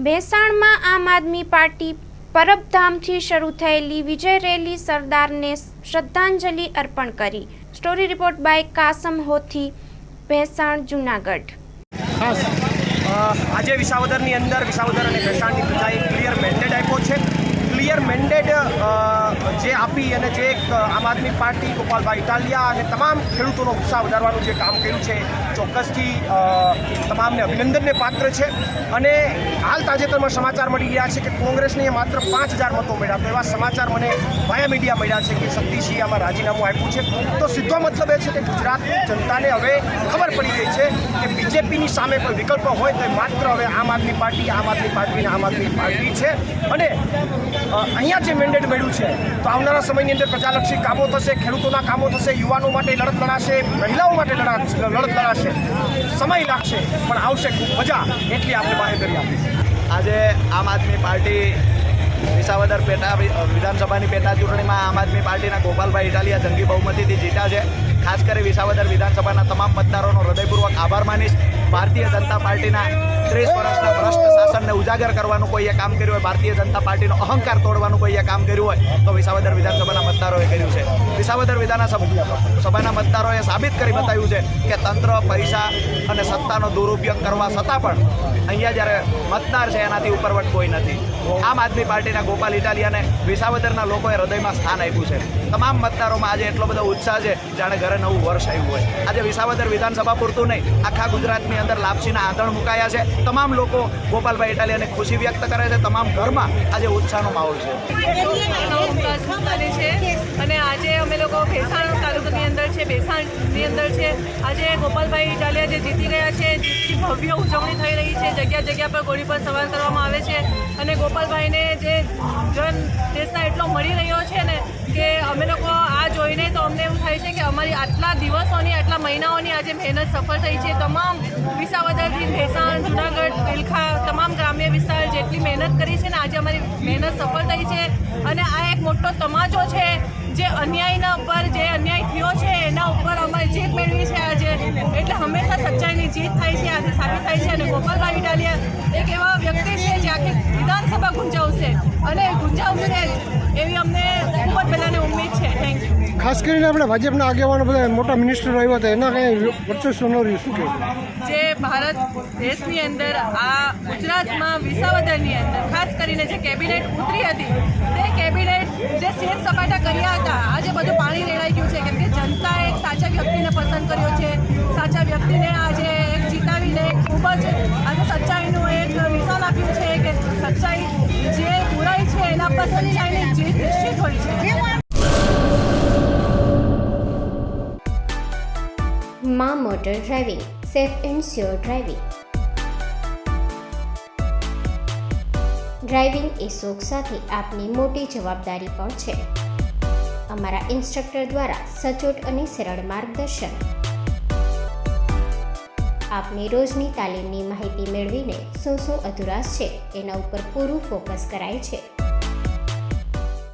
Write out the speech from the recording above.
ભેસાણમાં આમ આદમી પાર્ટી પરબધામથી શરૂ થયેલી વિજય રેલી સરદારને શ્રદ્ધાંજલિ અર્પણ કરી. Story report by Kasam Hothi, Bhesan, Junagadh. આજે વિસાવદરની અંદર વિસાવદર અને ભેસાણની પ્રજાએ ક્લિયર મેન્ડેટ આપ્યો છે. ક્લિયર મેન્ડેટ જે આપી અને જે આમ આદમી પાર્ટી ગોપાલભાઈ ઇટાલિયા અને તમામ ખેડૂતોનો ઉત્સાહ વધારવાનું જે કામ કર્યું છે, ચોક્કસથી તમામને અભિનંદનને પાત્ર છે. અને હાલ તાજેતરમાં સમાચાર મળી રહ્યા છે કે કોંગ્રેસને માત્ર 5000 મતો મળ્યા. તો એવા સમાચાર મને વાયા મીડિયા મળ્યા છે કે શક્તિસિંહ આમાં રાજીનામું આપ્યું છે. તો સીધો મતલબ એ છે કે ગુજરાતની જનતાને હવે ખબર પડી ગઈ છે કે બીજેપીની સામે કોઈ વિકલ્પ હોય તો માત્ર હવે આમ આદમી પાર્ટી છે. અને અહીંયા જે મેન્ડેટ મળ્યું છે તો આવનારા સમયની અંદર પ્રજાલક્ષી કામો થશે, ખેડૂતોના કામો થશે, યુવાનો માટે લડત લડાશે, મહિલાઓ માટે લડત લડાશે. સમય લાગશે પણ આવશે ખૂબ મજા, એટલી આપણે બાહેધરી આપીશું. આજે આમ આદમી પાર્ટી વિસાવદર વિધાનસભાની પેટા ચૂંટણીમાં આમ આદમી પાર્ટીના ગોપાલભાઈ ઇટાલિયા જંગી બહુમતીથી જીત્યા છે. ખાસ કરી વિસાવદર વિધાનસભાના તમામ મતદારોનો હૃદયપૂર્વક આભાર માનીશ. ભારતીય જનતા પાર્ટીના 30 વર્ષના ભ્રષ્ટ શાસનને ઉજાગર કરવાનું કોઈએ કામ કર્યું હોય, ભારતીય જનતા પાર્ટીનો અહંકાર તોડવાનું કોઈએ કામ કર્યું હોય તો વિસાવદર વિધાનસભાના મતદારોએ કર્યું છે. વિસાવદર વિધાનસભાના મતદારોએ સાબિત કરી બતાવ્યું છે કે તંત્ર, પૈસા અને સત્તાનો દુરુપયોગ કરવા છતાં પણ અહીંયા જ્યારે મતદાર છે એનાથી ઉપરવટ કોઈ નથી. આમ આદમી પાર્ટીના ગોપાલ ઇટાલિયાને વિસાવદરના લોકોએ હૃદયમાં સ્થાન આપ્યું છે. તમામ મતદારોમાં આજે એટલો બધો ઉત્સાહ છે જાણે ઘરે નવું વર્ષ આવ્યું હોય. આજે વિસાવદર વિધાનસભા પૂરતું નહીં, આખા ગુજરાતની અંદર લાપસીના આંધણ મુકાયા છે. તમામ લોકો ગોપાલભાઈ ઇટાલિયાને ખુશી વ્યક્ત કરે છે. તમામ ઘરમાં આજે ઉત્સાહનો માહોલ છે. અને આજે અમે લોકો ભેસાણ તાલુકાની અંદર છે, ભેસાણની અંદર છે. આજે ગોપાલભાઈ ઇટાલિયા જે જીતી ગયા છે, જીતની ભવ્ય ઉજવણી થઈ રહી છે. જગ્યા જગ્યા પર ઘોડી પર સવાર કરવામાં આવે છે. અને ગોપાલભાઈને જે જન દેશના એટલો મળી રહ્યો છે ને કે અમે લોકો આ જોઈને તો અમને એવું થાય છે કે અમારી આટલા દિવસોની, આટલા મહિનાઓની આજે મહેનત સફળ થઈ છે. તમામ વિસાવદરથી ભેસાણ, જૂનાગઢ, વિલખા, તમામ ગ્રામ્ય વિસ્તાર જેટલી મહેનત કરી છે ને આજે અમારી મહેનત સફળ થઈ છે. અને આ એક મોટો તમાચો છે જે અન્યાયના ઉપર, જે અન્યાય થયો છે એના ઉપર અમારી જીત મેળવી છે આજે. એટલે હંમેશા સચ્ચાઈની જીત થાય છે, આજે સાબિત થાય છે. અને ગોપાલભાઈ ઇટાલિયા એક એવા વ્યક્તિ છે જે આખી વિધાનસભા ગુંજાવશે અને ગુંજાવશે એવી અમને ખૂબ જ બધાને ઉમ્મીદ છે. Thank you. ખાસ કરીને આપણે ભાજપના આગેવાનો બધા મોટા મિનિસ્ટર આવ્યા હતા, એના કંઈ વર્ચસ્વ ન રહ્યું, શું કહેવું? જે ભારત દેશની અંદર આ ગુજરાતમાં વિસાવદરની અંદર ખાસ કરીને જે કેબિનેટ ઉતરી હતી તે કેબિનેટ જે શેર સપાટા કર્યા હતા, આજે બધું પાણી રેડાઈ ગયું છે. કેમ કે જનતાએ એક સાચા વ્યક્તિને પસંદ કર્યો છે. સાચા વ્યક્તિને આજે એક જીતાવીને ખૂબ જ આજે સચ્ચાઈનું એક નિશાન આપ્યું છે કે સચ્ચાઈ જે બુરાઈ છે એના પર સચ્ચાઈની જીત નિશ્ચિત હોય છે. માં motor driving, safe and sure driving. Driving એ શોખ સાથે આપની મોટી જવાબદારી પણ છે. અમારા ઇન્સ્ટ્રક્ટર દ્વારા સચોટ અને સરળ માર્ગદર્શન. આપની રોજની તાલીમની માહિતી મેળવીને શું અધુરાશ છે એના ઉપર પૂરું ફોકસ કરાય છે.